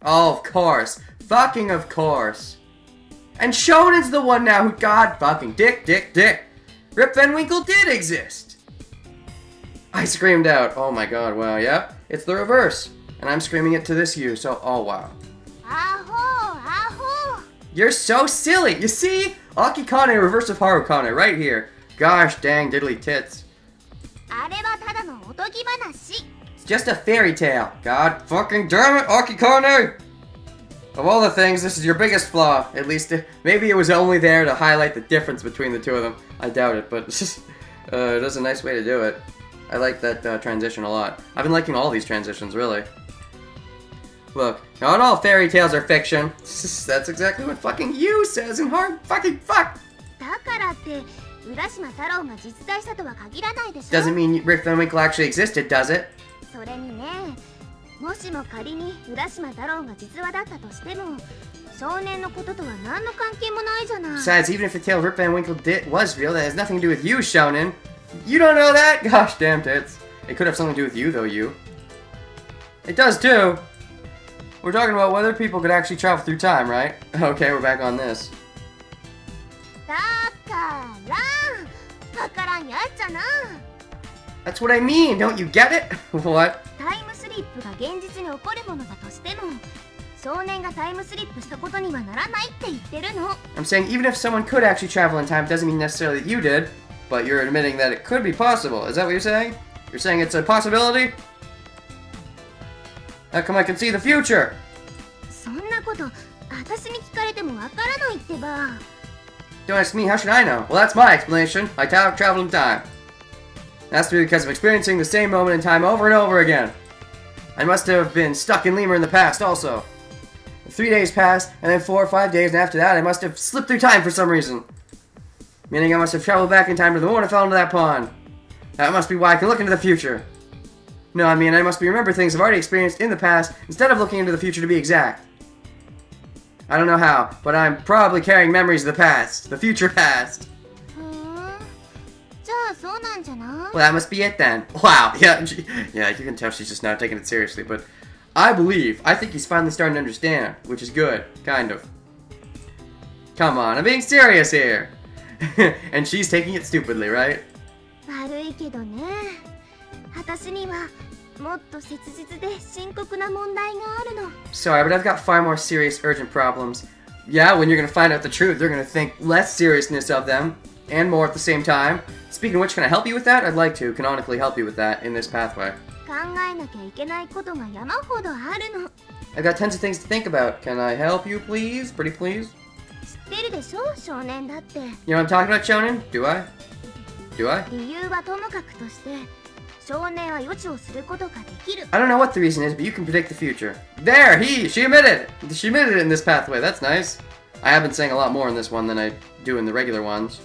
Oh, of course. Fucking of course. And Shonen's the one now who, God fucking dick. Rip Van Winkle did exist. I screamed out. Oh my god, wow, yeah. It's the reverse. And I'm screaming it to this you, so, oh wow. Aho! You're so silly. You see? Akikane, reverse of Harukane, right here. Gosh dang diddly tits. It's just a fairy tale. God fucking damn it, Akikane! Of all the things, this is your biggest flaw. At least, maybe it was only there to highlight the difference between the two of them. I doubt it, but it is a nice way to do it. I like that transition a lot. I've been liking all these transitions, really. Look, not all fairy tales are fiction. That's exactly what fucking you says in hard fucking fuck. Doesn't mean Rip Van Winkle actually existed, does it? Besides, even if the tale of Rip Van Winkle was real, that has nothing to do with you, Shonen. You don't know that? Gosh damn tits. It could have something to do with you, though, you. It does, too. We're talking about whether people could actually travel through time, right? Okay, we're back on this. That's what I mean, don't you get it? What? I'm saying even if someone could actually travel in time, doesn't mean necessarily that you did, but you're admitting that it could be possible. Is that what you're saying? You're saying it's a possibility? How come I can see the future? Don't ask me, how should I know? Well, that's my explanation. I traveled in time. That's because of experiencing the same moment in time over and over again. I must have been stuck in Lemur in the past also. 3 days passed, and then 4 or 5 days, and after that I must have slipped through time for some reason. Meaning I must have traveled back in time to the moment I fell into that pond. That must be why I can look into the future. No, I mean I must remember things I've already experienced in the past, instead of looking into the future to be exact. I don't know how, but I'm probably carrying memories of the past. The future past. Well, that must be it then. Wow, yeah, you can tell she's just not taking it seriously, but I think he's finally starting to understand, which is good, kind of. Come on, I'm being serious here. And she's taking it stupidly, right? Sorry, but I've got far more serious, urgent problems. Yeah, when you're gonna find out the truth, they're gonna think less seriousness of them, and more at the same time. Speaking of which, can I help you with that? I'd like to canonically help you with that in this pathway. I've got tons of things to think about. Can I help you, please? Pretty please? You know what I'm talking about, Shonen? Do I? I don't know what the reason is, but you can predict the future. There! She admitted! She admitted it in this pathway. That's nice. I have been saying a lot more in this one than I do in the regular ones.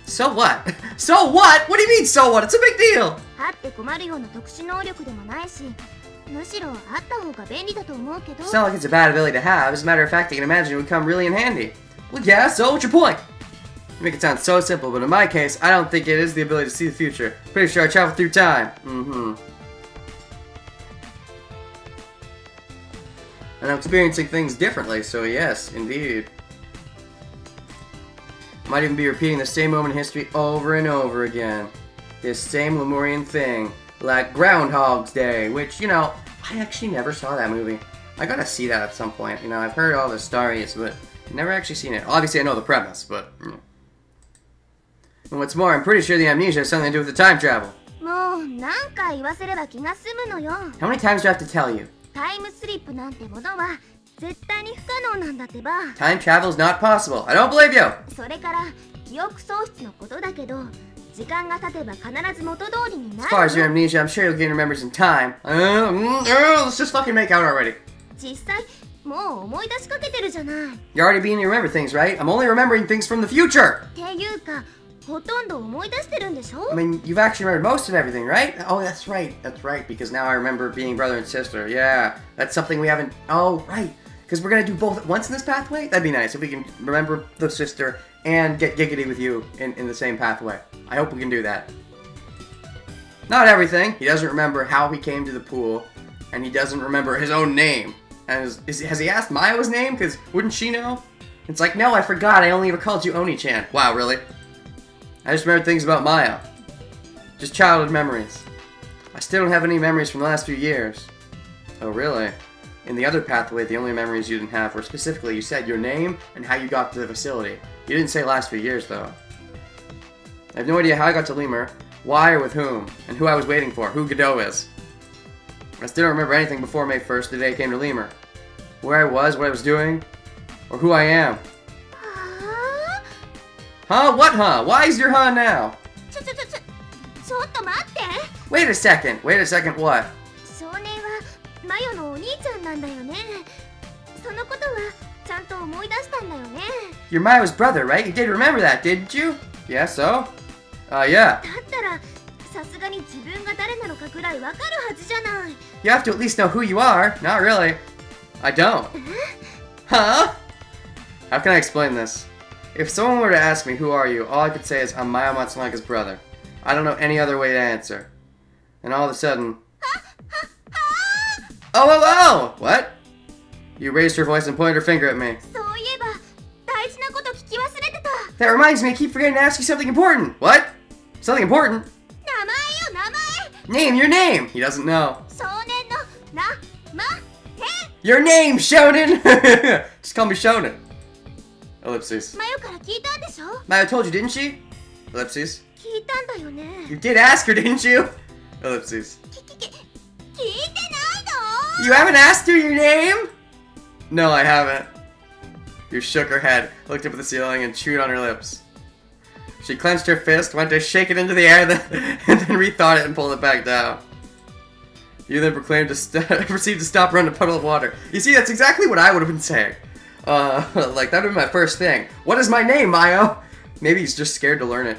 So what? So what? What do you mean, so what? It's a big deal! It's not like it's a bad ability to have. As a matter of fact, I can imagine it would come really in handy. Well, yeah, so what's your point? You make it sound so simple, but in my case, I don't think it is the ability to see the future. Pretty sure I travel through time. And I'm experiencing things differently, so yes, indeed. Might even be repeating the same moment in history over and over again. This same Lemurian thing. Like Groundhog's Day, which, you know, I actually never saw that movie. I gotta see that at some point. You know, I've heard all the stories, but I've never actually seen it. Obviously, I know the premise, but... And what's more, I'm pretty sure the amnesia has something to do with the time travel. How many times do I have to tell you? Time travel is not possible. I don't believe you! As far as your amnesia, I'm sure you'll gain your memories in time. Let's just fucking make out already. You're already beginning to remember things, right? I'm only remembering things from the future! I mean, you've actually remembered most of everything, right? Oh, that's right, because now I remember being brother and sister. Yeah, that's something we haven't... Oh, right, because we're gonna do both at once in this pathway? That'd be nice, if we can remember the sister and get giggity with you in the same pathway. I hope we can do that. Not everything. He doesn't remember how he came to the pool, and he doesn't remember his own name. And has he asked Mayo his name? Because wouldn't she know? It's like, no, I forgot. I only ever called you Oni-chan. Wow, really? I just remembered things about Mayo. Just childhood memories. I still don't have any memories from the last few years. Oh, really? In the other pathway, the only memories you didn't have were specifically, you said your name and how you got to the facility. You didn't say last few years, though. I have no idea how I got to Lemur, why or with whom, and who I was waiting for, who Godot is. I still don't remember anything before May 1st, the day I came to Lemur. Where I was, what I was doing, or who I am. Huh? What huh? Why is your huh now? Wait a second, what? You're Mayo's brother, right? You did remember that, didn't you? Yeah, so? Yeah. You have to at least know who you are. Not really. I don't. Huh? How can I explain this? If someone were to ask me, who are you, all I could say is, I'm Mayo Matsunaka's brother. I don't know any other way to answer. And all of a sudden... Oh! What? You raised her voice and pointed her finger at me. That reminds me, I keep forgetting to ask you something important. What? Something important? Name, your name! He doesn't know. Your name, Shonen! Just call me Shonen. Ellipses. Mayo told you, didn't she? Ellipses. You did ask her, didn't you? Ellipses. You haven't asked her your name? No, I haven't. You shook her head, looked up at the ceiling, and chewed on her lips. She clenched her fist, went to shake it into the air, and then rethought it and pulled it back down. You then proclaimed to proceed to stop around a puddle of water. You see, that's exactly what I would have been saying. Like, that would be my first thing. What is my name, Mayo? Maybe he's just scared to learn it.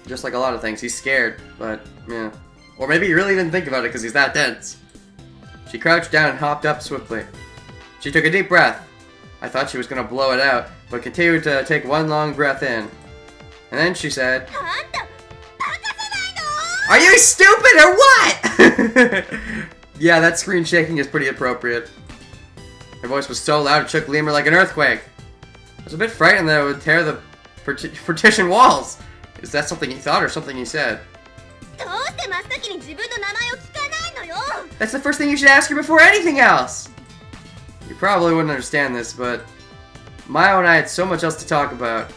Just like a lot of things, he's scared, but, yeah. Or maybe he really didn't think about it because he's that dense. She crouched down and hopped up swiftly. She took a deep breath. I thought she was going to blow it out, but continued to take one long breath in. And then she said, Are you stupid or what? Yeah, that screen shaking is pretty appropriate. Her voice was so loud it shook Lemur like an earthquake. I was a bit frightened that it would tear the partition walls. Is that something he thought or something he said? That's the first thing you should ask her before anything else! You probably wouldn't understand this, but Mayo and I had so much else to talk about.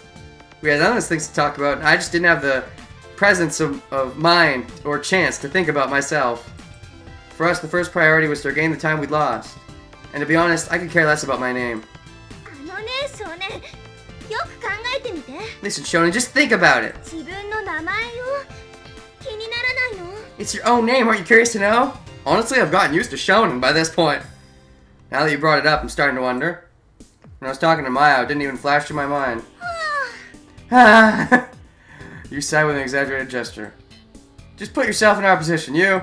We had endless things to talk about, and I just didn't have the presence of mind or chance to think about myself. For us, the first priority was to regain the time we'd lost. And to be honest, I could care less about my name. Listen, Shonen, just think about it. It's your own name, aren't you curious to know? Honestly, I've gotten used to Shonen by this point. Now that you brought it up, I'm starting to wonder. When I was talking to Mayo, it didn't even flash through my mind. You sighed with an exaggerated gesture. Just put yourself in our position, you.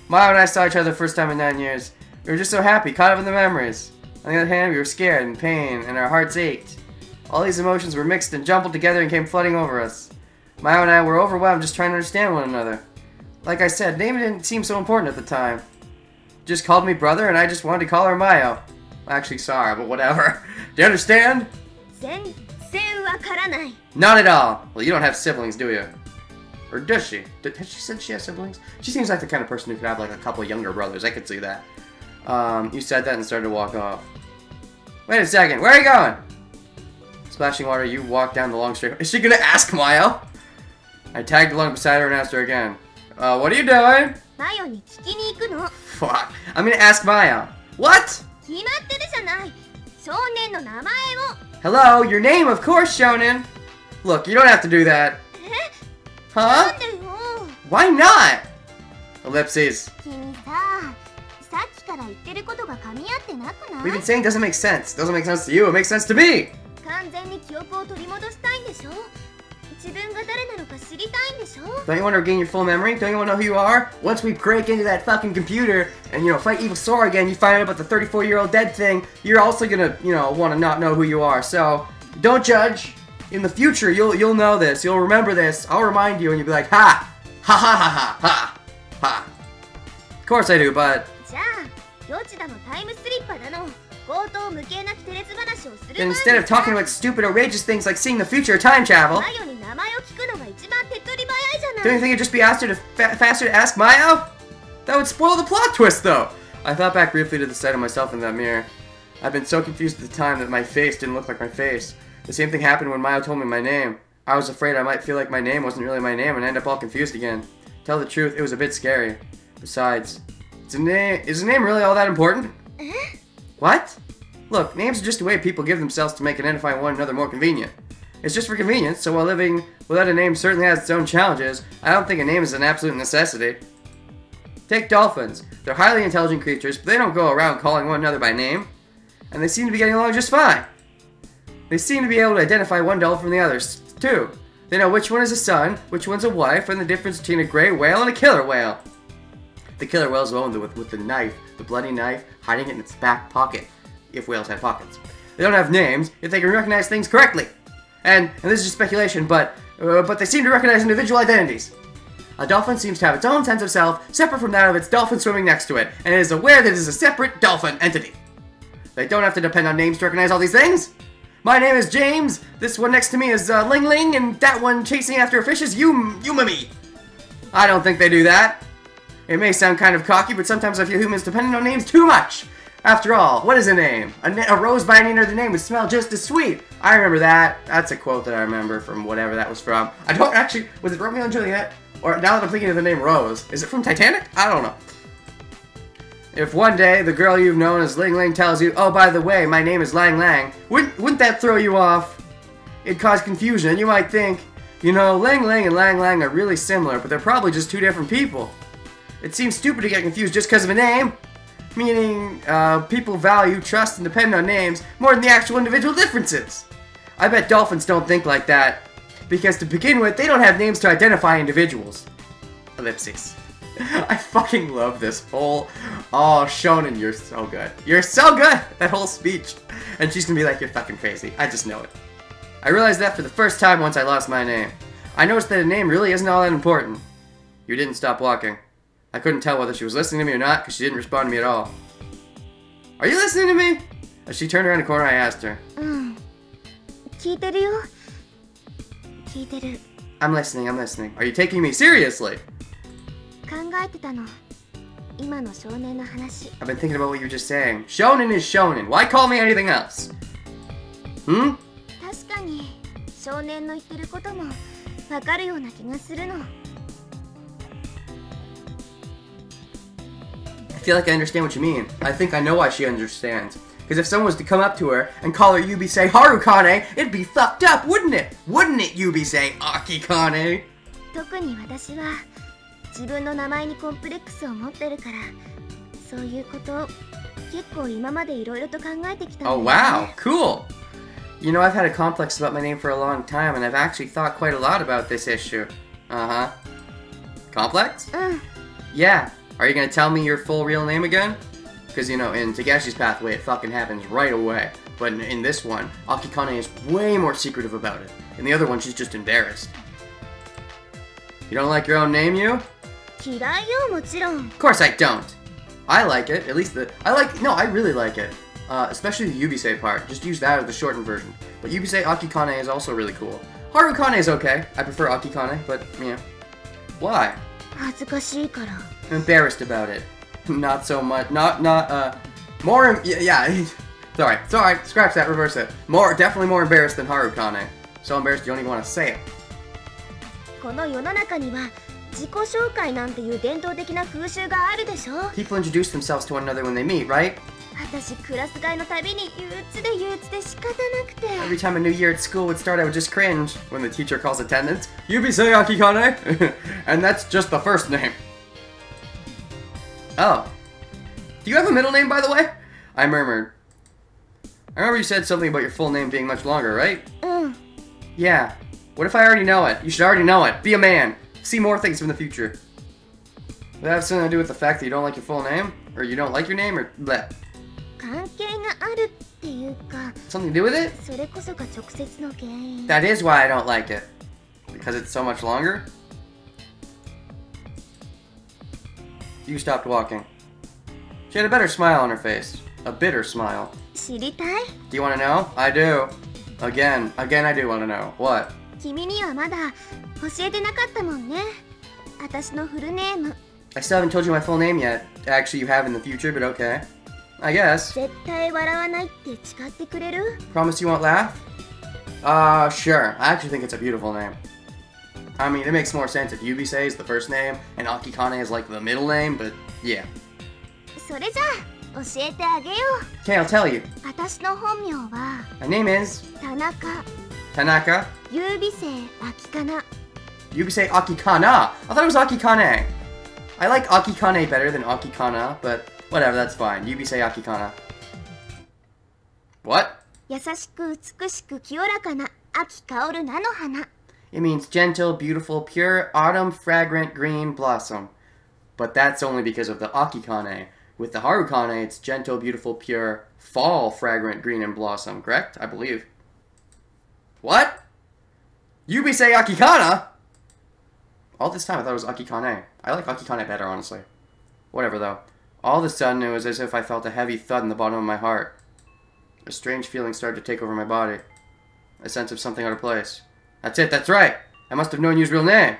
Mayo and I saw each other the first time in 9 years. We were just so happy, caught up in the memories. On the other hand, we were scared and pain, and our hearts ached. All these emotions were mixed and jumbled together and came flooding over us. Mayo and I were overwhelmed just trying to understand one another. Like I said, name didn't seem so important at the time. Just called me brother, and I just wanted to call her Mayo. Actually, sorry, but whatever. Do you understand? Not at all. Well, you don't have siblings, do you? Or does she? Has she said she has siblings? She seems like the kind of person who could have like a couple younger brothers. I could see that. You said that and started to walk off. Wait a second. Where are you going? Splashing water, you walk down the long straight. Is she gonna ask Mayo? I tagged along beside her and asked her again. What are you doing? Fuck. I'm gonna ask Mayo. What? Hello, your name, of course, Shonen. Look, you don't have to do that. Huh? Why not? Ellipses. We've been saying doesn't make sense. Doesn't make sense to you, it makes sense to me. Don't you want to regain your full memory? Don't you want to know who you are? Once we break into that fucking computer and, you know, fight Evil Sora again, you find out about the 34-year-old dead thing, you're also gonna, you know, want to not know who you are. So, don't judge. In the future, you'll know this. You'll remember this. I'll remind you and you'll be like, ha! Ha ha ha ha ha! Ha! Of course I do, but... Then instead of talking about stupid, outrageous things like seeing the future or time travel, don't you think it'd just be faster to ask Mayo? That would spoil the plot twist, though! I thought back briefly to the sight of myself in that mirror. I've been so confused at the time that my face didn't look like my face. The same thing happened when Mayo told me my name. I was afraid I might feel like my name wasn't really my name and end up all confused again. Tell the truth, it was a bit scary. Besides, is a name really all that important? What? Look, names are just a way people give themselves to make identifying one another more convenient. It's just for convenience, so while living without a name certainly has its own challenges, I don't think a name is an absolute necessity. Take dolphins. They're highly intelligent creatures, but they don't go around calling one another by name. And they seem to be getting along just fine. They seem to be able to identify one dolphin from the others, too. They know which one is a son, which one's a wife, and the difference between a gray whale and a killer whale. The killer whale's the one with the knife, the bloody knife, hiding it in its back pocket, if whales had pockets. They don't have names, if they can recognize things correctly. And this is just speculation, but they seem to recognize individual identities. A dolphin seems to have its own sense of self, separate from that of its dolphin swimming next to it, and it is aware that it is a separate dolphin entity. They don't have to depend on names to recognize all these things. My name is James, this one next to me is Ling Ling, and that one chasing after a fish is Yumami. I don't think they do that. It may sound kind of cocky, but sometimes I feel humans depend on names too much. After all, what is a name? A rose by any other name would smell just as sweet. I remember that. That's a quote that I remember from whatever that was from. I don't actually... Was it Romeo and Juliet? Or now that I'm thinking of the name Rose, is it from Titanic? I don't know. If one day the girl you've known as Ling Ling tells you, oh, by the way, my name is Lang Lang, wouldn't that throw you off? It'd cause confusion. You might think, you know, Ling Ling and Lang Lang are really similar, but they're probably just two different people. It seems stupid to get confused just because of a name. Meaning, people value, trust, and depend on names more than the actual individual differences. I bet dolphins don't think like that. Because to begin with, they don't have names to identify individuals. Ellipses. I fucking love this whole... Oh, Shonen, you're so good. You're so good! That whole speech. And she's gonna be like, you're fucking crazy. I just know it. I realized that for the first time once I lost my name. I noticed that a name really isn't all that important. You didn't stop walking. I couldn't tell whether she was listening to me or not because she didn't respond to me at all. Are you listening to me? As she turned around the corner, I asked her. I'm listening, I'm listening. Are you taking me seriously? I've been thinking about what you were just saying. Shonen is shonen. Why call me anything else? Hmm? I feel like I understand what you mean. I think I know why she understands. Because if someone was to come up to her and call her Yubisei Harukane, it'd be fucked up, wouldn't it? Wouldn't it, Yubisei Akikane? Oh wow, cool! You know, I've had a complex about my name for a long time, and I've actually thought quite a lot about this issue. Uh-huh. Complex? Yeah. Are you gonna tell me your full real name again? Because, you know, in Tageshi's Pathway, it fucking happens right away. But in this one, Akikane is way more secretive about it. In the other one, she's just embarrassed. You don't like your own name, you? Of course I don't. I like it. At least I really like it. Especially the Yubisei part. Just use that as the shortened version. But Yubisei Akikane is also really cool. Harukane is okay. I prefer Akikane, but, yeah. Why? I'm embarrassed about it. Not so much. More. Yeah. Sorry. Scratch that. Reverse it. Definitely more embarrassed than Harukane. So embarrassed you don't even want to say it. People introduce themselves to one another when they meet, right? Every time a new year at school would start, I would just cringe when the teacher calls attendance. Yubisei Akikane! And that's just the first name. Oh. Do you have a middle name, by the way? I murmured. I remember you said something about your full name being much longer, right? Yeah. What if I already know it? You should already know it. Be a man. See more things from the future. Does that have something to do with the fact that you don't like your full name? Or you don't like your name? Or bleh? Something to do with it? That is why I don't like it. Because it's so much longer? you stopped walking? She had a better smile on her face. A bitter smile. 知りたい? Do you want to know? I do. Again, I do want to know. What? 君にはまだ教えてなかったもんね。私のフルネーム。I still haven't told you my full name yet. Actually, you have in the future, but okay. I guess. 絶対笑わないって誓ってくれる? Promise you won't laugh? Sure. I actually think it's a beautiful name. I mean, it makes more sense if Yubisei is the first name and Akikane is like the middle name, but yeah. それじゃあ教えてあげよう。 Okay, I'll tell you. 私の本名は My name is 田中 Tanaka 優美生秋かな。 Yubisei Akikana. I thought it was Akikane. I like Akikane better than Akikana, but whatever, that's fine. Yubisei Akikana. What? 優しく美しく清らかな秋香る菜の花。 It means gentle, beautiful, pure, autumn, fragrant, green blossom. But that's only because of the Akikane. With the Harukane, it's gentle, beautiful, pure, fall, fragrant, green, and blossom. Correct? I believe. What? Yubisei Akikana? All this time I thought it was Akikane. I like Akikane better, honestly. Whatever, though. All of a sudden, it was as if I felt a heavy thud in the bottom of my heart. A strange feeling started to take over my body. A sense of something out of place. That's it, that's right! I must have known you's real name!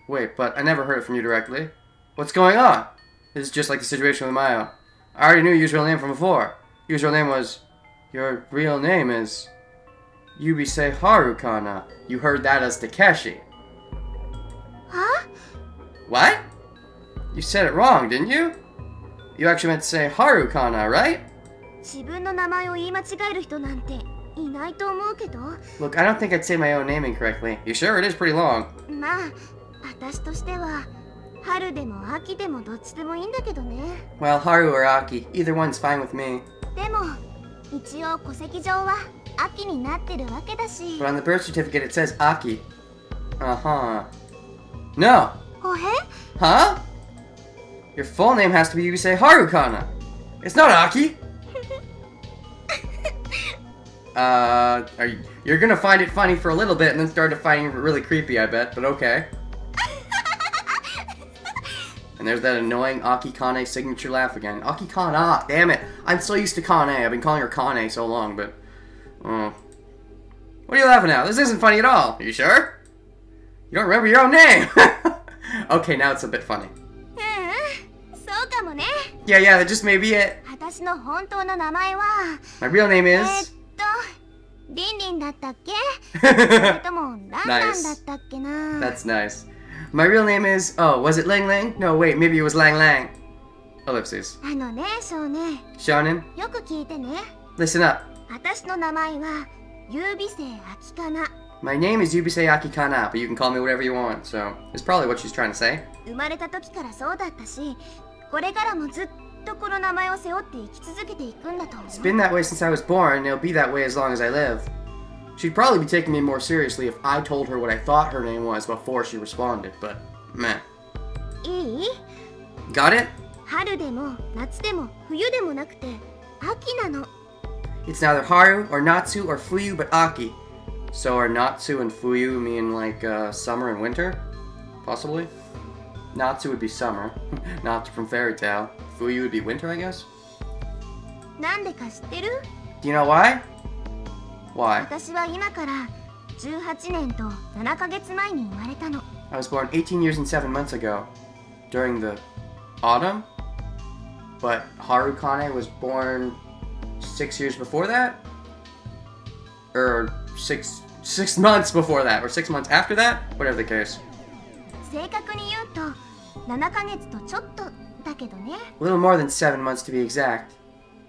Wait, but I never heard it from you directly. What's going on? This is just like the situation with Mayo. I already knew you's real name from before. You's real name was... Your real name is... Yubisei Harukana. You heard that as Takeshi. Huh? What? You said it wrong, didn't you? You actually meant to say Harukana, right? 自分の名前を言い間違える人なんていないと思うけど。 Look, I don't think I'd say my own name incorrectly. You sure? It is pretty long. まあ、私としては春でも秋でもどっちでもいいんだけどね。 Well, Haru or Aki, either one's fine with me. でも一応戸籍上は秋になってるわけだし。 But on the birth certificate it says Aki. Uh-huh. No! ほへ? Huh? Your full name has to be Yubisei Harukana. It's not Aki! You're gonna find it funny for a little bit and then start finding it really creepy, I bet, but okay. And there's that annoying Akikane signature laugh again. Akikana, damn it. I'm so used to Kane. I've been calling her Kane so long, but... What are you laughing at? This isn't funny at all. Are you sure? You don't remember your own name! Okay, now it's a bit funny. そうかもね。 Yeah, that just may be it. 私の本当の名前は My real name is... リンリンだったっけそれともランランだったっけな That's nice. My real name is... Oh, was it Ling Ling? No, wait, maybe it was Lang Lang. Ellipses. あのね、少年 Shonen? よく聞いてね Listen up. 私の名前は優美生秋かな My name is Yubisei Akikana, but you can call me whatever you want, so... It's probably what she's trying to say. 生まれた時からそうだったしこれからもずっとこの名前を背負って生き続けていくんだと思う It's been that way since I was born, and it'll be that way as long as I live. She'd probably be taking me more seriously if I told her what I thought her name was before she responded, but meh. いい Got it? 春でも夏でも冬でもなくて秋なの It's neither Haru or Natsu or Fuyu, but Aki. So are Natsu and Fuyu mean like summer and winter? Possibly? Natsu would be summer. Natsu from Fairy Tail. Fuyu would be winter, I guess? なんでか知ってる Do you know why? Why? 私は今から18年と7ヶ月前に生まれたの I was born 18 years and 7 months ago. During the autumn? But Harukane was born 6 years before that? Or six months before that? Or 6 months after that? Whatever the case. 正確に言うと7ヶ月とちょっとだけどね A little more than 7 months to be exact.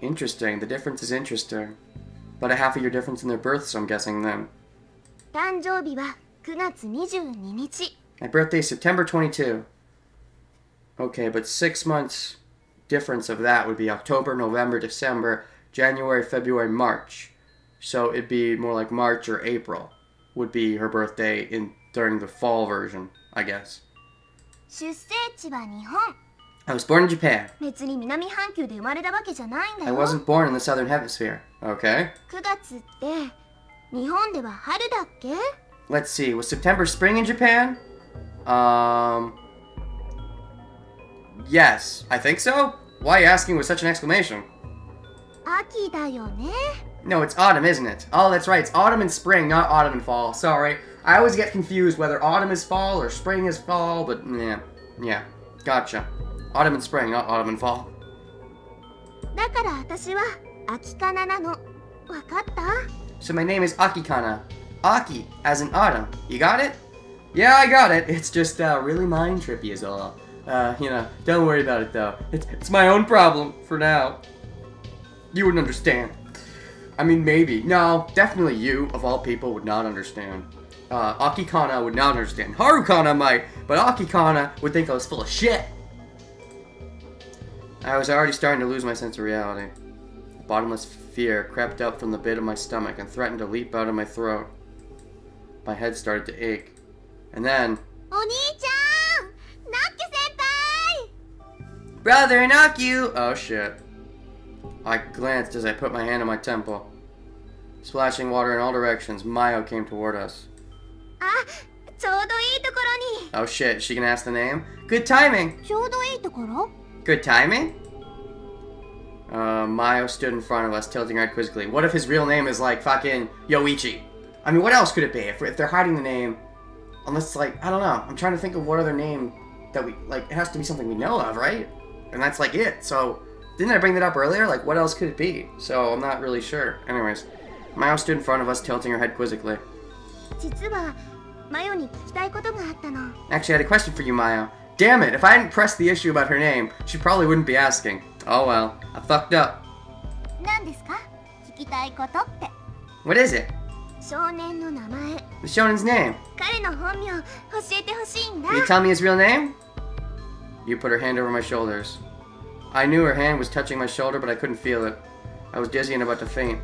Interesting. The difference is interesting. About a half a year difference in their births, I'm guessing then. 誕生日は9月22日 My birthday is September 22. Okay, but 6 months difference of that would be October, November, December, January, February, March. So it'd be more like March or April would be her birthday during the fall version, I guess. 出生地は日本 I was born in Japan. 別に南半球で生まれたわけじゃないんだ I よ wasn't born in the southern hemisphere. Okay. 9月って日本では春だっけ Let's see. Was September spring in Japan? Yes, I think so? Why are you asking with such an exclamation? 秋だよね。 No, it's autumn, isn't it? Oh, that's right. It's autumn and spring, not autumn and fall. Sorry. I always get confused whether autumn is fall or spring is fall, but yeah. Gotcha. Autumn and spring, not autumn and fall. だから私は秋かななの。わかった？ So my name is Akikana. Aki, as in autumn. You got it? Yeah, I got it. It's just really mind trippy is all. Don't worry about it though. It's my own problem for now. You wouldn't understand. I mean, maybe. No, definitely you, of all people, would not understand. Akikana would not understand. Harukana might, but Akikana would think I was full of shit. I was already starting to lose my sense of reality. A bottomless fear crept up from the pit of my stomach and threatened to leap out of my throat. My head started to ache. And then... お兄ちゃん！ナッキ先輩！ Brother Naku! Oh shit. I glanced as I put my hand on my temple. Splashing water in all directions, Mayo came toward us. あ、ちょうどいいところに。 Oh shit, she can ask the name? Good timing! ちょうどいいところ？ Good timing? Mayo stood in front of us, tilting her head quizzically. What if his real name is like fucking Yoichi? I mean, what else could it be if they're hiding the name? Unless, like, I don't know. I'm trying to think of what other name that we, like, it has to be something we know of, right? And that's, like, it. So, didn't I bring that up earlier? Like, what else could it be? So, I'm not really sure. Anyways, Mayo stood in front of us, tilting her head quizzically. 実はマヨに聞きたいことがあったの。 Actually, I had a question for you, Mayo. Damn it, if I hadn't pressed the issue about her name, she probably wouldn't be asking. Oh well, I fucked up. 何ですか？聞きたいことって。 What is it? 少年の名前。 The shonen's name. 彼の本名教えてほしいんだ。 Can you tell me his real name? You put her hand over my shoulders. I knew her hand was touching my shoulder, but I couldn't feel it. I was dizzy and about to faint.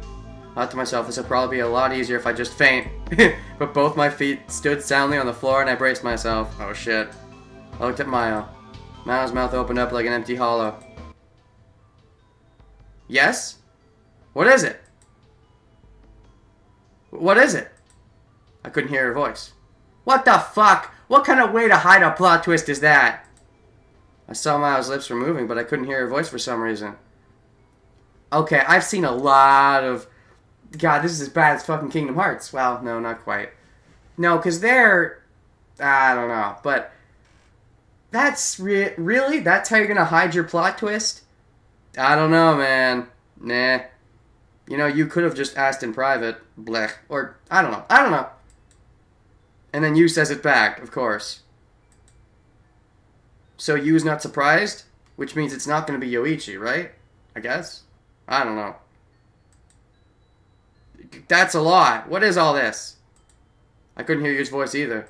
I thought to myself, this would probably be a lot easier if I just faint. But both my feet stood soundly on the floor and I braced myself. Oh shit. I looked at Mayo. Mayo's mouth opened up like an empty hollow. Yes? What is it? What is it? I couldn't hear her voice. What the fuck? What kind of way to hide a plot twist is that? I saw Mayo's lips were moving, but I couldn't hear her voice for some reason. Okay, I've seen a lot of... God, this is as bad as fucking Kingdom Hearts. Well, no, not quite. No, because they're... I don't know, but... That's really? That's how you're gonna hide your plot twist? I don't know, man. Nah. You know, you could have just asked in private. Blech. Or, I don't know. And then you says it back, of course. So you's not surprised? Which means it's not gonna be Yoichi, right? I guess? I don't know. That's a lot. What is all this? I couldn't hear Yu's voice either.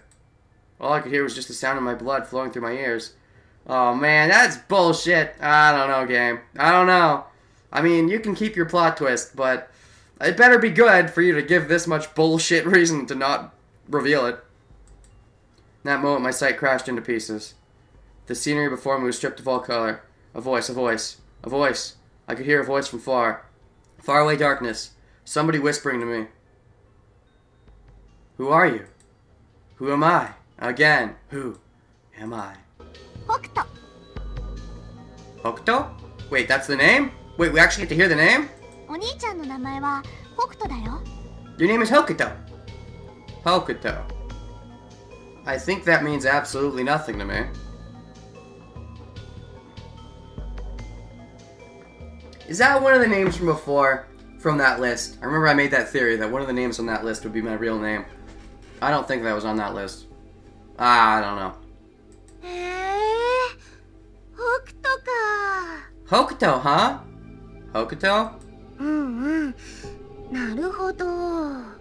All I could hear was just the sound of my blood flowing through my ears. Oh man, that's bullshit. I don't know, game. I don't know. I mean, you can keep your plot twist, but it better be good for you to give this much bullshit reason to not reveal it. In that moment, my sight crashed into pieces. The scenery before me was stripped of all color. A voice. I could hear a voice from far. Faraway darkness. Somebody whispering to me. Who are you? Who am I? Again, who am I? 北斗。 Hokuto? Wait, that's the name? Wait, we actually get to hear the name? お兄ちゃんの名前は北斗だよ。 Your name is Hokuto. Hokuto. I think that means absolutely nothing to me. Is that one of the names from before? From that list? I remember I made that theory that one of the names on that list would be my real name. I don't think that was on that list. I don't know. へえ、北斗か。 Hokuto, huh? Hokuto? うん。なるほど。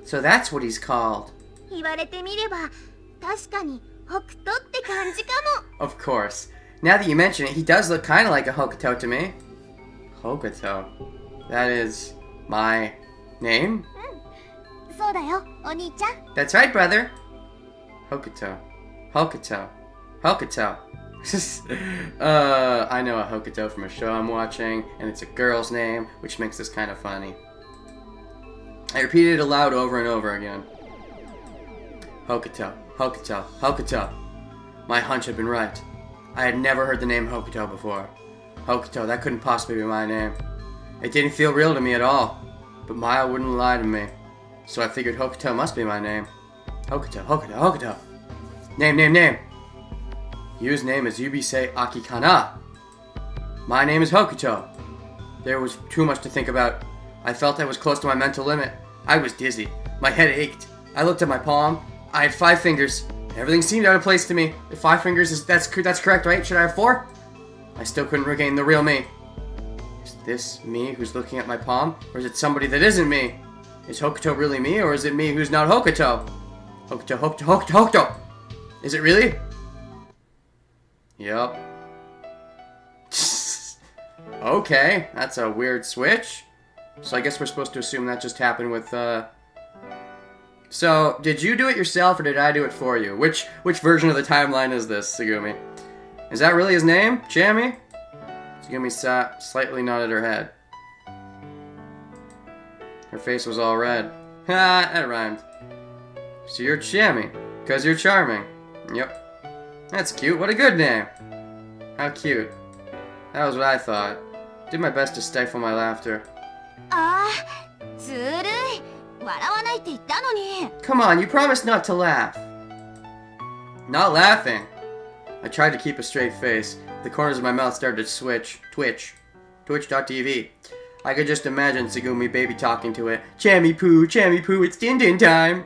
So that's what he's called. 言われてみれば確かに北斗って感じかも。 Of course. Now that you mention it, he does look kind of like a Hokuto to me. Hokuto. That is my name? そうだよ、お兄ちゃん。 That's right, brother. Hokuto. Hokuto. I know a Hokuto from a show I'm watching, and it's a girl's name, which makes this kind of funny. I repeated it aloud over and over again. Hokuto. My hunch had been right. I had never heard the name Hokuto before. Hokuto, that couldn't possibly be my name. It didn't feel real to me at all. But Maya wouldn't lie to me. So I figured Hokuto must be my name. Hokuto, Hokuto, Hokuto. Name. Yu's name is Yubisei Akikana. My name is Hokuto. There was too much to think about. I felt I was close to my mental limit. I was dizzy. My head ached. I looked at my palm. I had 5 fingers. Everything seemed out of place to me. If 5 fingers that's correct, right? Should I have 4? I still couldn't regain the real me. Is this me who's looking at my palm? Or is it somebody that isn't me? Is Hokuto really me, or is it me who's not Hokuto? Hokuto! Is it really? Yup. Okay, that's a weird switch. So I guess we're supposed to assume that just happened with, So, did you do it yourself, or did I do it for you? Which version of the timeline is this, Tsugumi? Is that really his name? Chammy? Tsugumi slightly nodded her head. Her face was all red. Ha, that rhymed. So you're Chammy, because you're charming. Yep. That's cute. What a good name. How cute. That was what I thought. Did my best to stifle my laughter. Come on, you promised not to laugh. Not laughing. I tried to keep a straight face. The corners of my mouth started to twitch. Twitch.tv. I could just imagine Tsugumi baby talking to it. Chammy poo, it's din din time.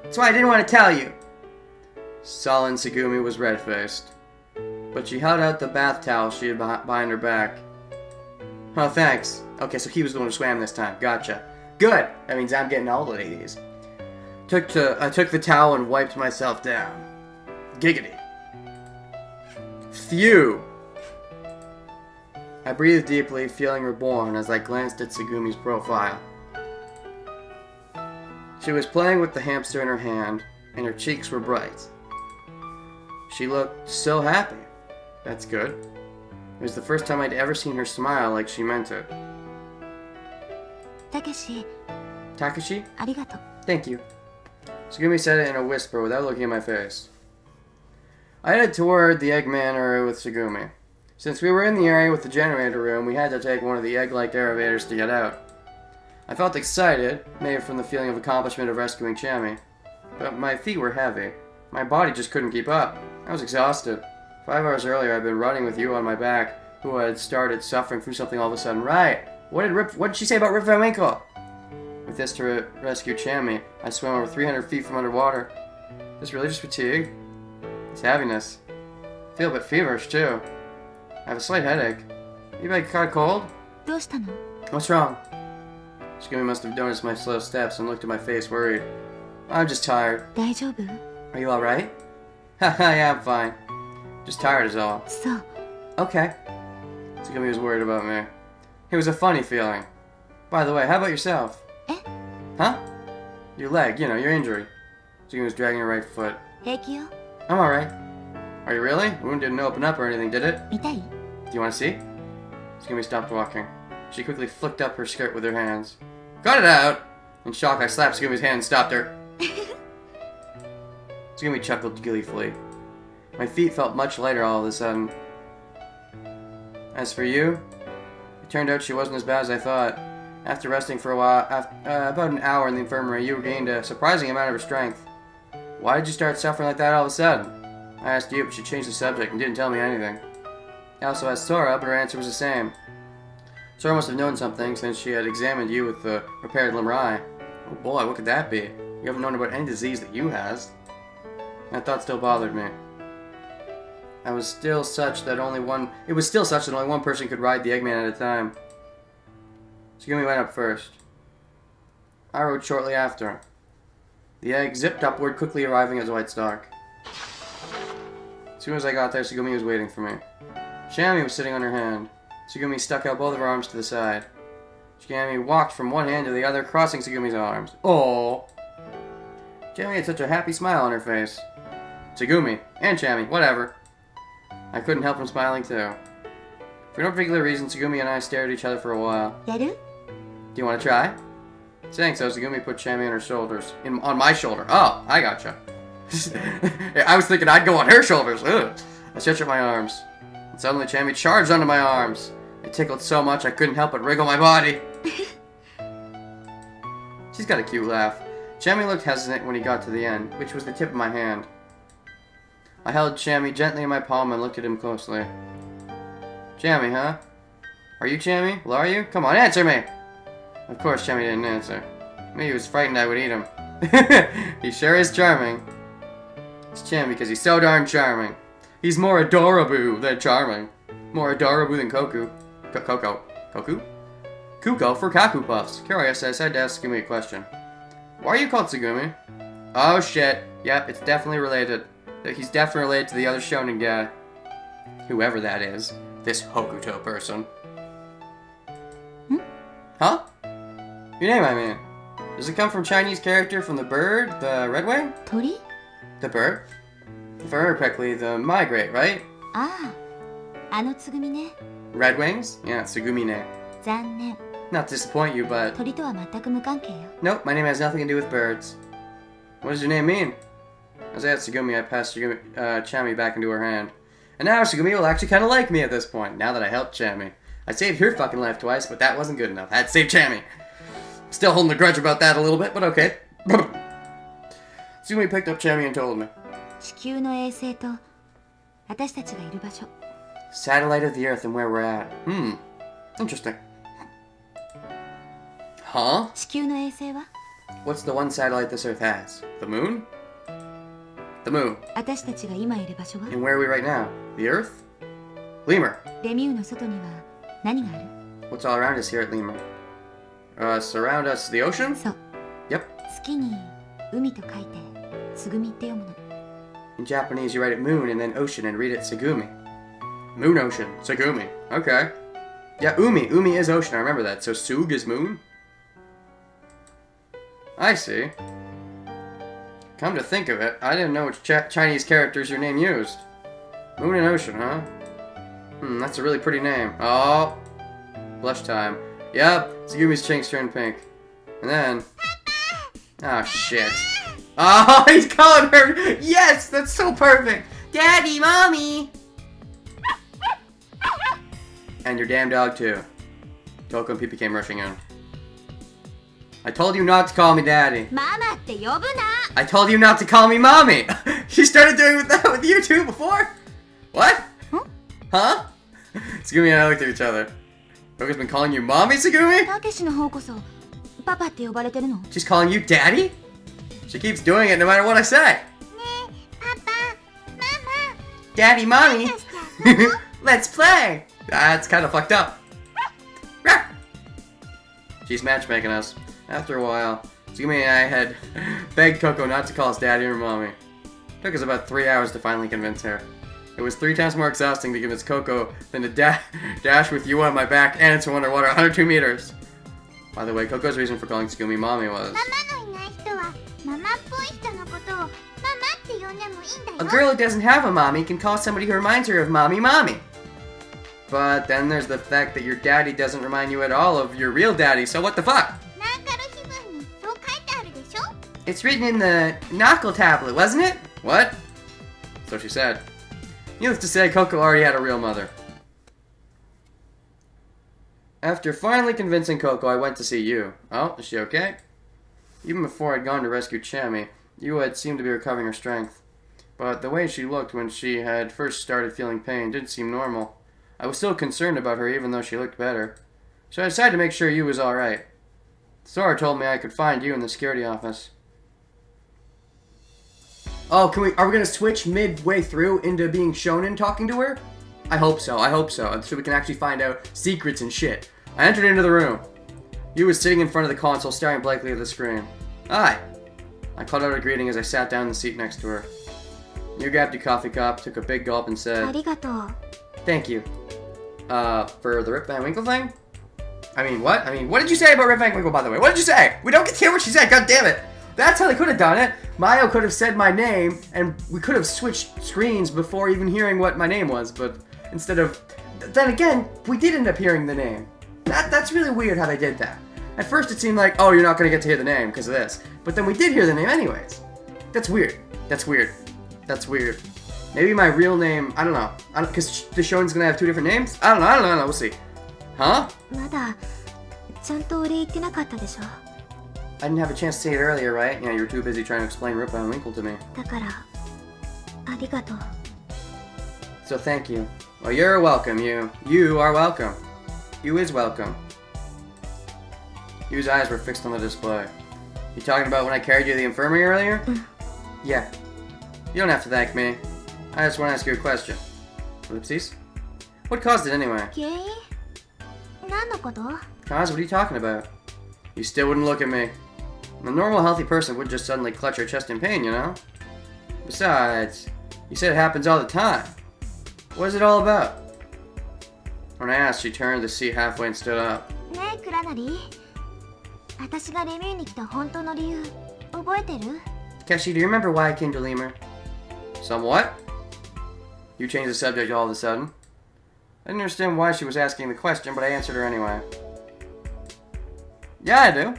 That's why I didn't want to tell you. Sullen Tsugumi was red-faced. But she held out the bath towel she had behind her back. Oh, thanks. Okay, so he was the one who swam this time. Gotcha. Good! That means I'm getting all of these. I took the towel and wiped myself down. Giggity. Phew! I breathed deeply, feeling reborn as I glanced at Tsugumi's profile. She was playing with the hamster in her hand, and her cheeks were bright. She looked so happy. That's good. It was the first time I'd ever seen her smile like she meant it. Takeshi. Arigato. Thank you. Tsugumi said it in a whisper without looking at my face. I headed toward the Eggman area with Tsugumi. Since we were in the area with the generator room, we had to take one of the egg-like elevators to get out. I felt excited, maybe from the feeling of accomplishment of rescuing Chammy, but my feet were heavy. My body just couldn't keep up. I was exhausted. 5 hours earlier, I'd been running with you on my back, who had started suffering from something all of a sudden. Right! What did she say about Rip Van Winkle? With this to rescue Chammy, I swam over 300 feet from underwater. Is this really just fatigue? It's heaviness. I feel a bit feverish, too. I have a slight headache. Maybe I caught a cold? What's wrong? Tsugumi must have noticed my slow steps and looked at my face worried. I'm just tired. Are you alright? Haha, yeah, I'm fine. Just tired is all. Okay. Tsugumi was worried about me. It was a funny feeling. By the way, how about yourself? Huh? Your leg, you know, your injury. Tsugumi was dragging her right foot. I'm alright. Are you really? The wound didn't open up or anything, did it? Do you want to see? Tsugumi stopped walking. She quickly flicked up her skirt with her hands. Cut it out! In shock, I slapped Tsugumi's hand and stopped her. Tsugumi chuckled gleefully. My feet felt much lighter all of a sudden. As for you, it turned out she wasn't as bad as I thought. After resting for a while, about an hour in the infirmary, you regained a surprising amount of her strength. Why did you start suffering like that all of a sudden? I asked you, but she changed the subject and didn't tell me anything. I also asked Sora, but her answer was the same. Sora must have known something since she had examined you with the repaired limb. Oh boy, what could that be? You haven't known about any disease that you has. That thought still bothered me. It was still such that only one person could ride the Eggman at a time. Tsugumi went up first. I rode shortly after. The egg zipped upward, quickly arriving as a white stalk. As soon as I got there, Tsugumi was waiting for me. Chammy was sitting on her hand. Tsugumi stuck out both of her arms to the side. Chammy walked from one hand to the other, crossing Tsugumi's arms. Oh! Chammy had such a happy smile on her face. Tsugumi, and Chammy, whatever. I couldn't help from smiling too. For no particular reason, Tsugumi and I stared at each other for a while. Do you want to try? Saying so, Tsugumi put Chami on her shoulders. On my shoulder. Oh, I gotcha. I was thinking I'd go on her shoulders. Ugh. I stretched out my arms. And suddenly Chami charged onto my arms. It tickled so much I couldn't help but wriggle my body. She's got a cute laugh. Chami looked hesitant when he got to the end, which was the tip of my hand. I held Chami gently in my palm and looked at him closely. Chami, huh? Are you Chami? Well, are you? Come on, answer me! Of course Chami didn't answer. Maybe he was frightened I would eat him. He sure is charming. It's Chami because he's so darn charming. He's more adorable than charming. More adorable than Koku. Coco. Koku? Kuko for Kaku Puffs. Curious, I decided to ask Tsugumi a question. Why are you called Tsugumi? Oh shit. Yep, it's definitely related. He's definitely related to the other shonen guy. Whoever that is. This Hokuto person. Hmm? Huh? Your name, I mean. Does it come from Chinese character from the bird, the redwing? Tori? The bird? If I remember correctly, the migrate, right? Ah, あのつぐみね。 Redwings? Yeah, Tsugumine. 残念。 Not to disappoint you, but... 鳥とは全く無関係よ。 Nope, my name has nothing to do with birds. What does your name mean? As I asked Tsugumi, I passed Chami back into her hand. And now Tsugumi will actually kind of like me at this point, now that I helped Chami. I saved her fucking life twice, but that wasn't good enough. I had to save Chami. Still holding a grudge about that a little bit, but okay. Tsugumi picked up Chami and told me. 地球の衛星と私たちがいる場所。 Satellite of the Earth and where we're at. Interesting. Huh? 地球の衛星は What's the one satellite this Earth has? The moon? The moon. 私たちが今いる場所は And where are we right now? The Earth? Lemur. レミューの外には何がある What's all around us here at Lemur? Surround us the ocean? そう。 Yep. 好きに海と書いてつぐみって読むの。 In Japanese, you write it moon and then ocean and read it Tsugumi. Moon ocean. Tsugumi. Okay. Yeah, umi. Umi is ocean. I remember that. So Sug is moon? I see. Come to think of it, I didn't know which Chinese characters your name used. Moon and ocean, huh? That's a really pretty name. Oh. Blush time. Yep. Tsugumi's cheeks turned pink. And then... Oh, shit. Oh, he's calling her. Yes, that's so perfect. Daddy, mommy. And your damn dog too. Coco and Pee-Pee came rushing in. I told you not to call me daddy. ママって呼ぶな。 I told you not to call me mommy. She started doing that with you too before. What? Huh? Tsugumi and I looked at each other. Coco's been calling you mommy, Tsugumi? たけしの方こそパパって呼ばれてるの。 She's calling you daddy? She keeps doing it no matter what I say. ねえ、パパ、ママ。 Daddy, mommy. Let's play. That's kind of fucked up. She's matchmaking us. After a while, Tsugumi and I had begged Coco not to call us daddy or mommy. It took us about 3 hours to finally convince her. It was 3 times more exhausting to convince Coco than to dash with you on my back and to underwater 102 meters. By the way, Coco's reason for calling Tsugumi mommy was... ママのいない人はママっぽい人のことをママって呼んでもいいんだよ。 A girl who doesn't have a mommy can call somebody who reminds her of mommy. But then there's the fact that your daddy doesn't remind you at all of your real daddy, so what the fuck? なんかの日文にそう書いてあるでしょ。 It's written in the knuckle tablet, wasn't it? What? So she said. Needless to say, Coco already had a real mother. After finally convincing Coco, I went to see you. Oh, is she okay? Even before I'd gone to rescue Chami, you had seemed to be recovering her strength. But the way she looked when she had first started feeling pain didn't seem normal. I was still concerned about her even though she looked better. So I decided to make sure you was alright. Sora told me I could find you in the security office. Oh, are we gonna switch midway through into being shonen talking to her? I hope so, so we can actually find out secrets and shit. I entered into the room. You was sitting in front of the console staring blankly at the screen. Hi. I called out a greeting as I sat down in the seat next to her. You grabbed your coffee cup, took a big gulp and said... ありがとう。 Thank you. For the Rip Van Winkle thing? What did you say about Rip Van Winkle, by the way? What did you say? We don't get to hear what she said, god damn it! That's how they could have done it. Mayo could have said my name, and we could have switched screens before even hearing what my name was, but instead of... Then again, we did end up hearing the name. That's really weird how they did that. At first it seemed like, oh, you're not gonna get to hear the name because of this. But then we did hear the name anyways. That's weird. That's weird. That's weird. Maybe my real name, I don't know. Because the showing's gonna have two different names? I don't know, we'll see. Huh? I didn't have a chance to say it earlier, right? Yeah, you were too busy trying to explain Rippa and Winkle to me. So thank you. Well, you're welcome, you. You are welcome. You is welcome. Yu's eyes were fixed on the display. You talking about when I carried you to the infirmary earlier? Yeah. You don't have to thank me. I just want to ask you a question. Ellipses? What caused it anyway? Kaz, what are you talking about? You still wouldn't look at me. A normal, healthy person wouldn't just suddenly clutch her chest in pain, you know? Besides, you said it happens all the time. What is it all about? When I asked, she turned the seat halfway and stood up. Keshi, do you remember why I came to Lemur? Somewhat. You changed the subject all of a sudden. I didn't understand why she was asking the question, but I answered her anyway. Yeah, I do.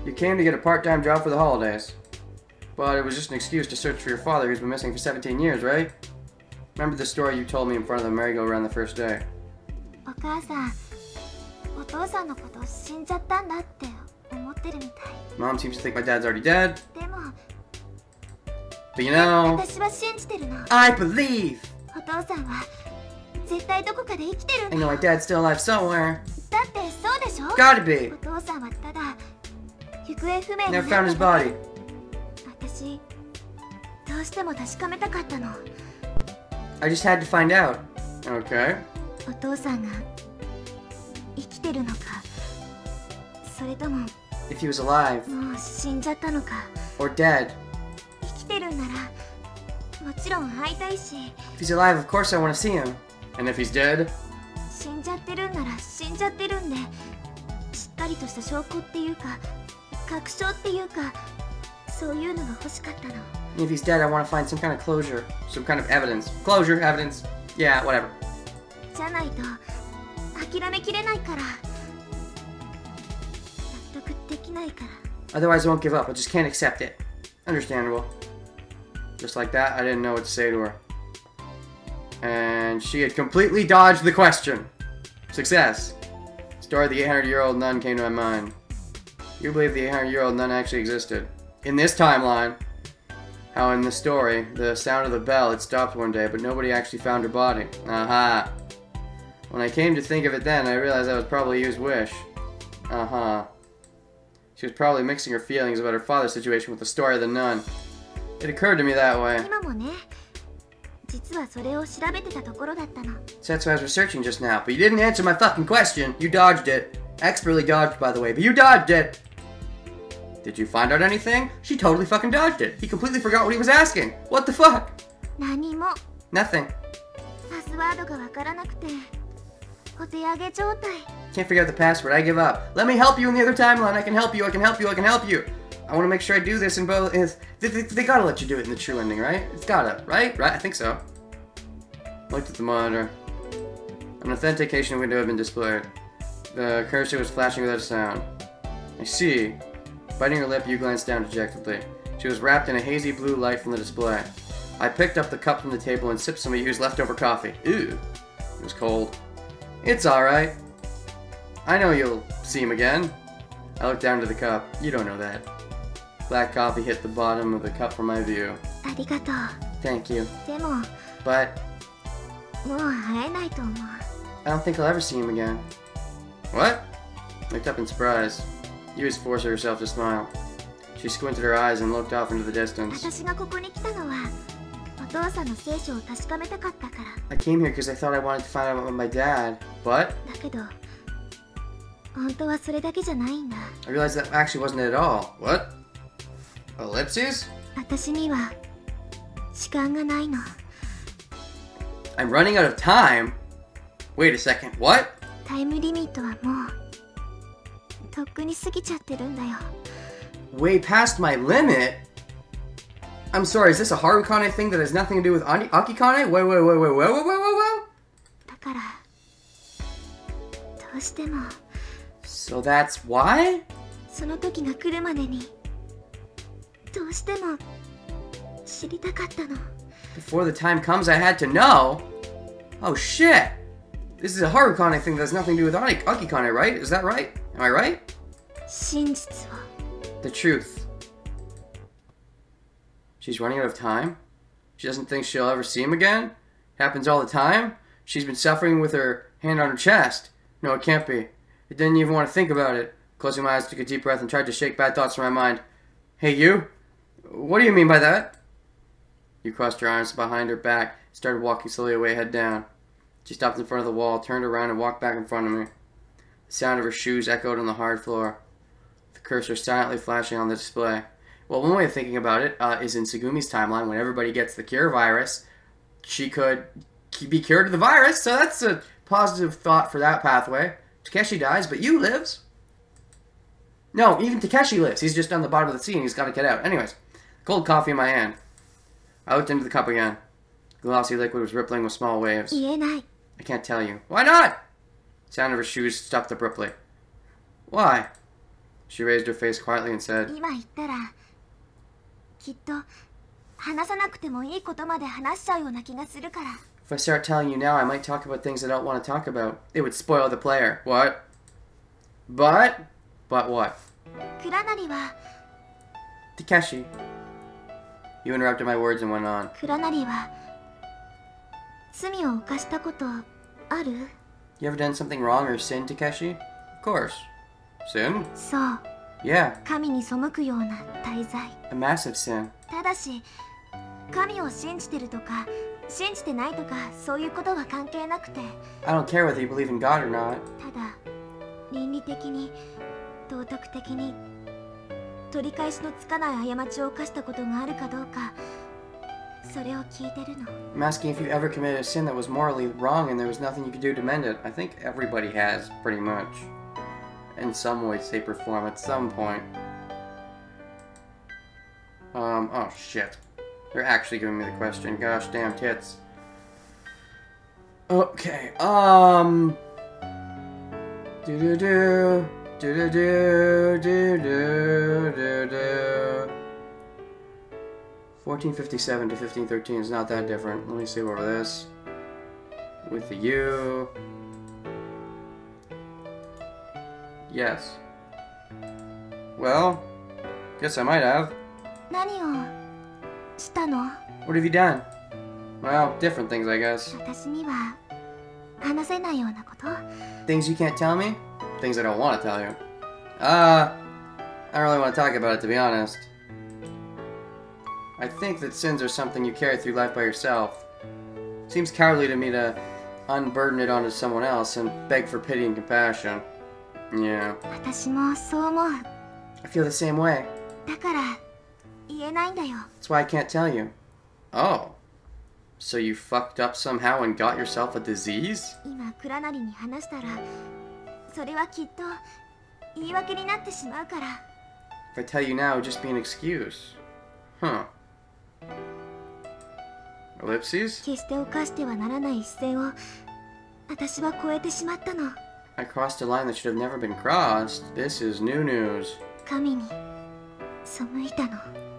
You came to get a part-time job for the holidays. But it was just an excuse to search for your father who's been missing for 17 years, right? Remember the story you told me in front of the merry-go-round the first day? Mom seems to think my dad's already dead. But you know, I believe! I know my dad's still alive somewhere. Gotta be! Never found his body. I just had to find out. Okay. If he was alive. Or dead. If he's alive, of course I want to see him. And if he's dead? If he's dead, I want to find some kind of closure. Some kind of evidence. Closure, evidence. Yeah, whatever. Otherwise I won't give up. I just can't accept it. Understandable. Just like that, I didn't know what to say to her. And she had completely dodged the question. Success. Story of the 800-year-old nun came to my mind. You believe the 800-year-old nun actually existed. In this timeline, how in the story, the sound of the bell had stopped one day, but nobody actually found her body. Aha. When I came to think of it then, I realized that was probably Yu's wish. Uh-huh. She was probably mixing her feelings about her father's situation with the story of the nun. It occurred to me that way. So that's why I was researching just now. But you didn't answer my fucking question. You dodged it. Expertly dodged, by the way, but you dodged it. Did you find out anything? She totally fucking dodged it. He completely forgot what he was asking. What the fuck? Nothing. Can't figure out the password. I give up. Let me help you in the other timeline. I can help you. I can help you. I can help you. I want to make sure I do this in both. They gotta let you do it in the true ending, right? It's gotta, right? Right? I think so. Looked at the monitor. An authentication window had been displayed. The cursor was flashing without a sound. I see. Biting her lip, you glanced down dejectedly. She was wrapped in a hazy blue light from the display. I picked up the cup from the table and sipped some of Yu's leftover coffee. Ew. It was cold. It's alright. I know you'll see him again. I looked down to the cup. You don't know that. Black coffee hit the bottom of the cup from my view. Thank you. But I don't think I'll ever see him again. What? I looked up in surprise. Yu was forcing herself to smile. She squinted her eyes and looked off into the distance. I came here because I thought I wanted to find out about my dad, but I realized that actually wasn't it at all. What? Ellipses? I'm running out of time? Wait a second, what? Way past my limit? I'm sorry, is this a Harukane thing that has nothing to do with Akikane? Wait. So that's why? その時が来るまでにどうしても知りたかったの。 Before the time comes, I had to know? Oh shit! This is a Harukane thing that has nothing to do with Akikane, right? Is that right? Am I right? 真実を The truth. She's running out of time? She doesn't think she'll ever see him again? Happens all the time? She's been suffering with her hand on her chest. No, it can't be. I didn't even want to think about it. Closing my eyes, took a deep breath and tried to shake bad thoughts from my mind. Hey, you? What do you mean by that? You crossed her arms behind her back, started walking slowly away, head down. She stopped in front of the wall, turned around, and walked back in front of me. The sound of her shoes echoed on the hard floor. The cursor silently flashing on the display. Well, one way of thinking about it is in Tsugumi's timeline, when everybody gets the cure virus, she could be cured of the virus, so that's a positive thought for that pathway. Takeshi dies, but Yu lives. No, even Takeshi lives. He's just on the bottom of the sea and he's got to get out. Anyways, cold coffee in my hand. I looked into the cup again. The glossy liquid was rippling with small waves. 言えない。 I can't tell you. Why not? The sound of her shoes stopped abruptly. Why? She raised her face quietly and said, 今言ったらきっと話さなくてもいいことまで話しちゃうような気がするから。 If I start telling you now, I might talk about things I don't want to talk about. It would spoil the player. What? But what? 倉成は Takeshi. You interrupted my words and went on. 倉成は罪を犯したことある？ You ever done something wrong or sinned, Takeshi? Of course. Sin? そう。 Yeah. 神に背くような大罪。 A massive sin. ただし神を信じてるとか信じてないとかそういうことは関係なくて、 I don't care whether you believe in God or not. ただ倫理的に道徳的に取り返しのつかない過ちを犯したことがあるかどうかそれを聞いてるの。 I'm asking if you ever committed a sin that was morally wrong and there was nothing you could do to mend it. I think everybody has, pretty much. In some way, shape, or form at some point. Oh shit. They're actually giving me the question. Gosh damn tits. Okay, Do-do-do. Do-do-do. Do-do-do. 1457 to 1513 is not that different. Let me see over this. With the U. Yes. Well, guess I might have. 何をしたの？ What have you done? Well, different things, I guess. 私には話せないようなこと？ Things you can't tell me? Things I don't want to tell you. I don't really want to talk about it, to be honest. I think that sins are something you carry through life by yourself. Seems cowardly to me to unburden it onto someone else and beg for pity and compassion. Yeah. 私もそう思う。 I feel the same way. だから言えないんだよ。 That's why I can't tell you. Oh. So you fucked up somehow and got yourself a disease? 今倉成に話したらそれはきっと言い訳になってしまうから。 If I tell you now, it would just be an excuse. Huh. Ellipses? 決して犯してはならない一線を私は越えてしまったの。 I crossed a line that should have never been crossed. This is new news. 神に背いたの。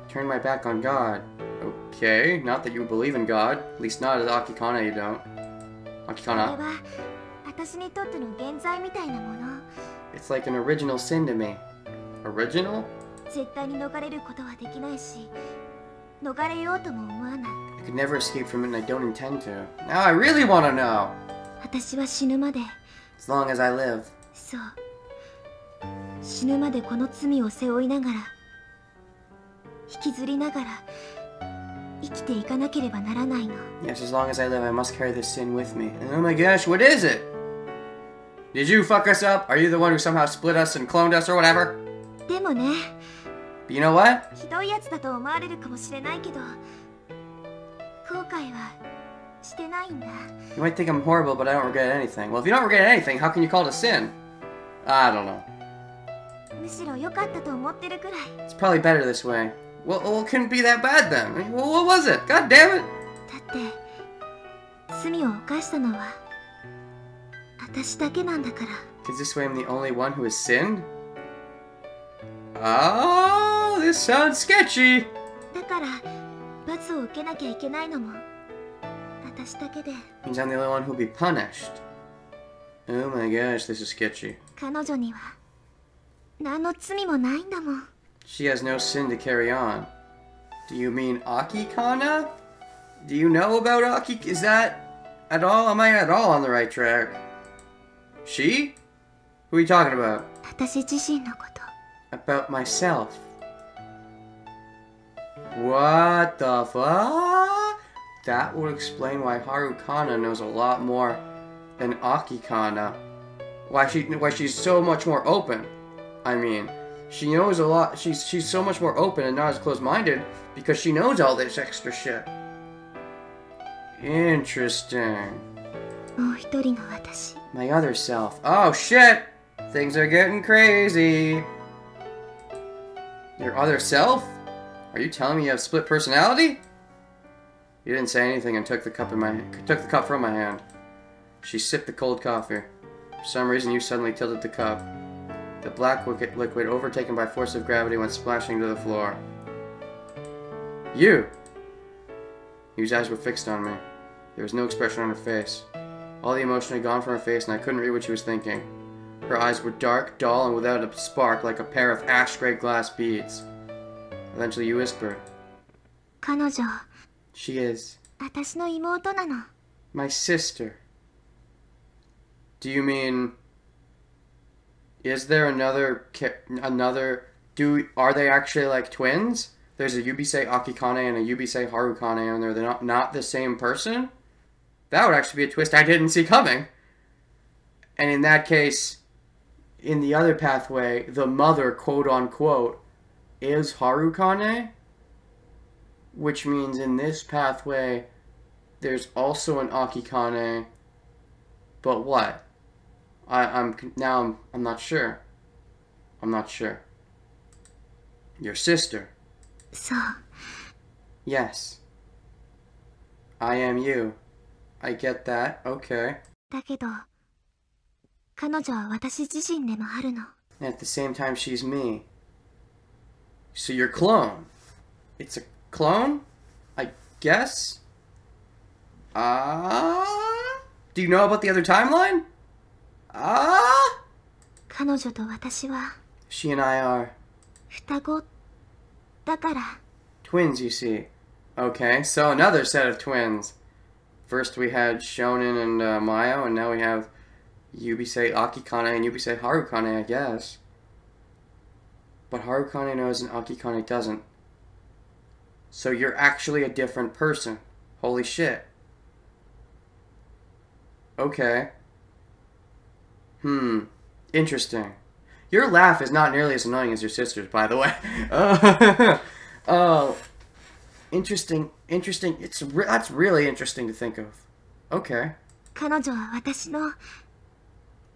Turn my back on God. Okay, not that you believe in God. At least not as Akikane you don't. これ Akikana. は私にとっての原罪みたいなもの。 It's like an original sin to me. Original? 絶対に逃れることはできないし逃れようとも思わない。 I could never escape from it and I don't intend to. Now I really want to know! 私は死ぬまで As long as I live. そう死ぬまでこの罪を背負いながら引きずりながら生きていかなければならないの。 Yes, as long as I live, I must carry this sin with me. And oh my gosh, what is it? Did you fuck us up? Are you the one who somehow split us and cloned us or whatever? でもね But you know what? ひどいやつだと思われるかもしれないけど後悔はしてないんだ。 You might think I'm horrible, but I don't regret anything. Well, if you don't regret anything, how can you call it a sin? I don't know. むしろ良かったと思ってるくらい。 It's probably better this way. Well, it couldn't be that bad then. I mean, well, what was it? God damn it! だって罪を犯したのは私だけなんだから。Because this way I'm the only one who has sinned? Oh, this sounds sketchy. だから罰を受けなきゃいけないのも私だけで。 Means I'm the only one who'll be punished. Oh my gosh, this is sketchy. 彼女には何の罪もないんだもん。 She has no sin to carry on. Do you mean Akikana? Do you know about Aki? Is that at all? Am I at all on the right track? She? Who are you talking about? 私自身のこと。 About myself. What the fuck? That would explain why Harukana knows a lot more than Akikana. Why she's so much more open. I mean, she knows a lot. She's so much more open and not as close-minded because she knows all this extra shit. Interesting. もう一人の私。 My other self. Oh shit! Things are getting crazy. Your other self? Are you telling me you have split personality? You didn't say anything and took the cup from my hand. She sipped the cold coffee. For some reason, you suddenly tilted the cup. The black liquid, overtaken by force of gravity, went splashing to the floor. You! Yu's eyes were fixed on me. There was no expression on her face. All the emotion had gone from her face, and I couldn't read what she was thinking. Her eyes were dark, dull, and without a spark, like a pair of ash-gray glass beads. Eventually, you whispered. 彼女、 She is 私の妹なの。 my sister. Do you mean... Is there another... Are they actually like twins? There's a Yubisei Akikane and a Yubisei Harukane, and they're not the same person? That would actually be a twist I didn't see coming. And in that case, in the other pathway, the mother, quote-unquote, is Harukane? Which means in this pathway, there's also an Akikane. But what? I'm not sure. I'm not sure. Your sister. そう。 Yes. I am you. I get that. Okay. だけど、彼女は私自身でもあるの。 And at the same time, she's me. So you're clone. It's a clone? I guess? Do you know about the other timeline? 彼女と私は She and I are 双子だから。 twins, you see. Okay, so another set of twins. First we had Shonen and Mayo, and now we have Yubisei Akikane and Yubisei Harukane, I guess. But Harukane knows and Akikane doesn't. So you're actually a different person. Holy shit. Okay. Interesting. Your laugh is not nearly as annoying as your sister's, by the way. Oh, interesting. That's really interesting to think of. Okay. 彼女は私の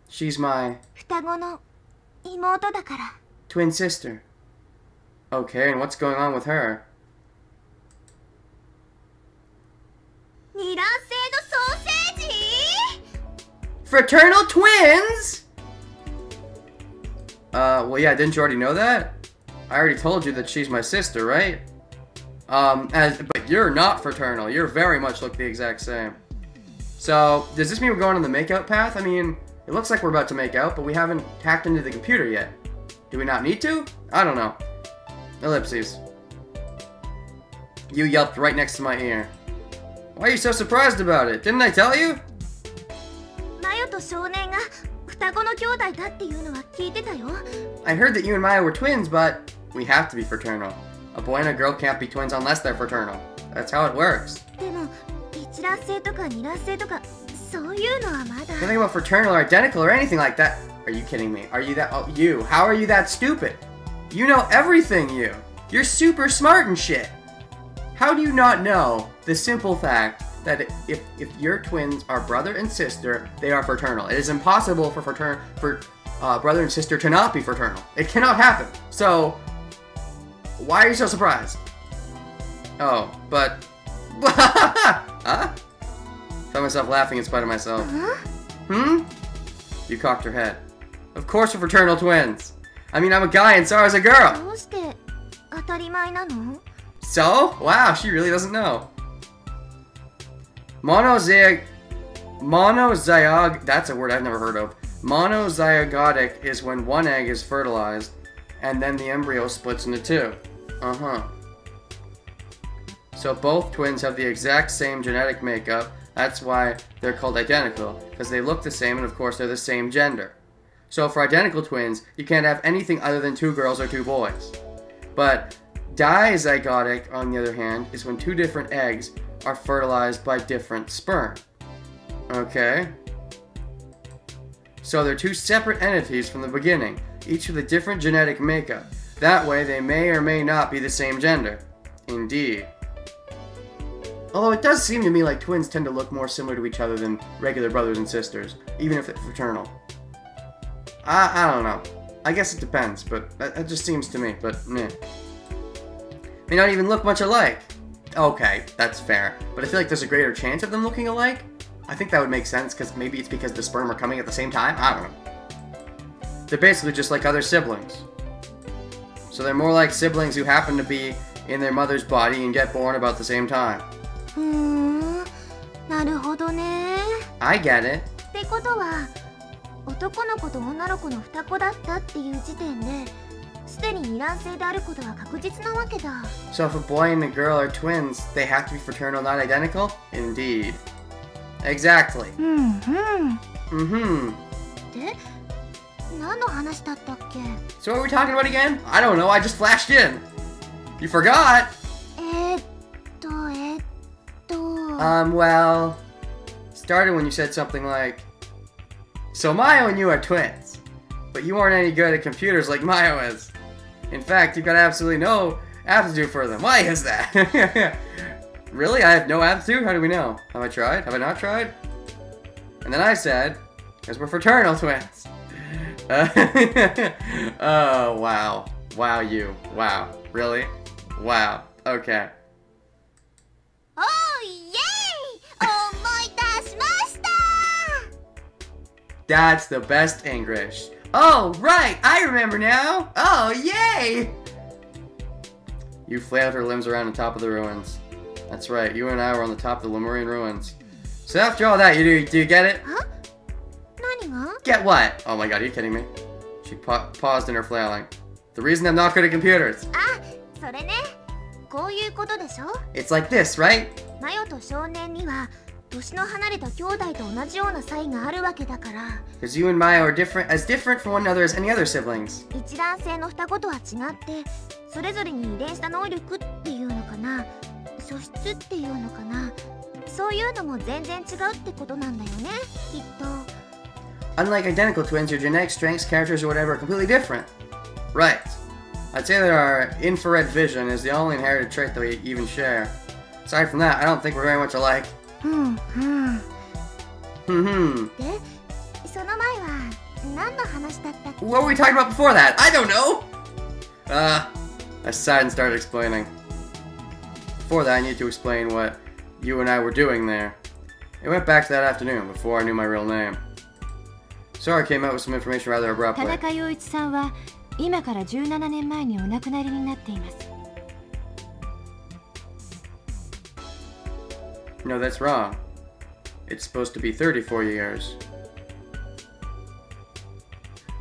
She's my 双子の妹だから。 twin sister. Okay, and what's going on with her? 二卵性のソーセージ Fraternal twins? Well, yeah, didn't you already know that? I already told you that she's my sister, right? But you're not fraternal. You're very much look the exact same. So, does this mean we're going on the makeout path? I mean, it looks like we're about to make out, but we haven't hacked into the computer yet. Do we not need to? I don't know. Ellipses. You yelped right next to my ear. Why are you so surprised about it? Didn't I tell you? マヨと少年が双子の兄弟だっていうのは聞いてたよ。 I heard that you and Maya were twins, but we have to be fraternal. A boy and a girl can't be twins unless they're fraternal. That's how it works. でも一卵性とか二卵性とかそういうのはまだ。 Nothing about fraternal or identical or anything like that. Are you kidding me? Are you that? Oh, you. How are you that stupid? You know everything, you. You're super smart and shit. How do you not know the simple fact that if your twins are brother and sister, they are fraternal? It is impossible for brother and sister to not be fraternal. It cannot happen. So, why are you so surprised? Oh, but... Huh? Found myself laughing in spite of myself. Huh? You cocked her head. Of course we're fraternal twins. I mean, I'm a guy and Sarah's a girl. どうして当たり前なの？ So? Wow, she really doesn't know. Monozygotic, that's a word I've never heard of. Monozygotic is when one egg is fertilized and then the embryo splits into two. Uh-huh. So both twins have the exact same genetic makeup. That's why they're called identical, because they look the same and of course they're the same gender. So for identical twins, you can't have anything other than 2 girls or 2 boys. But dizygotic, on the other hand, is when 2 different eggs are fertilized by different sperm. Okay? So they're 2 separate entities from the beginning, each with a different genetic makeup. That way they may or may not be the same gender. Indeed. Although it does seem to me like twins tend to look more similar to each other than regular brothers and sisters, even if they're fraternal. I don't know. I guess it depends, but that just seems to me, but meh. May not even look much alike. Okay, that's fair. But I feel like there's a greater chance of them looking alike. I think that would make sense, because maybe it's because the sperm are coming at the same time? I don't know. They're basically just like other siblings. So they're more like siblings who happen to be in their mother's body and get born about the same time. なるほどね。 I get it. ってことは、男の子と女の子の双子だったっていう時点で、すでに二卵性であることは確実なわけだ。 So if a boy and a girl are twins, they have to be fraternal, not identical? Indeed. Exactly. で、何の話だったっけ？ So what are we talking about again? I don't know, I just flashed in. You forgot? Well, started when you said something like, so Mayo and you are twins, but you aren't any good at computers like Mayo is. In fact, you've got absolutely no aptitude for them. Why is that? Really? I have no aptitude? How do we know? Have I tried? Have I not tried? And then I said, because we're fraternal twins. Oh, wow. Wow, you. Wow. Really? Wow. Okay. Oh, yay! 思い出しました! That's the best English. Oh, right! I remember now! Oh, yay! You flailed her limbs around on top of the ruins. That's right, you and I were on the top of the Lemurian ruins. So after all that, do you get it? Huh? 何が? Get what? Oh my god, are you kidding me? She paused in her flailing. The reason I'm not good at computers. あ、それね。こういうことでしょ? It's like this, right? マヨと少年には年の離れた兄弟と同じような差異があるわけだから。Because you and Mayo are different from one another as any other siblings. 一卵性の双子とは違って、それぞれに遺伝した能力っていうのかな、素質っていうのかな、そういうのも全然違うってことなんだよね、きっと。Unlike identical twins, your genetic strengths, characters, or whatever are completely different. Right. I'd say that our infrared vision is the only inherited trait that we even share. Aside from that, I don't think we're very much alike. で、その前は何の話だったっけ? What were we talking about before that? I don't know! I sighed and started explaining. Before that, I need to explain what you and I were doing there. It went back to that afternoon, before I knew my real name. Sorry, I came out with some information rather abruptly. 田中陽一さんは今から17年前にお亡くなりになっています。No, that's wrong. It's supposed to be 34 years.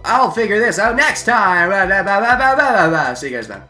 I'll figure this out next time! See you guys then.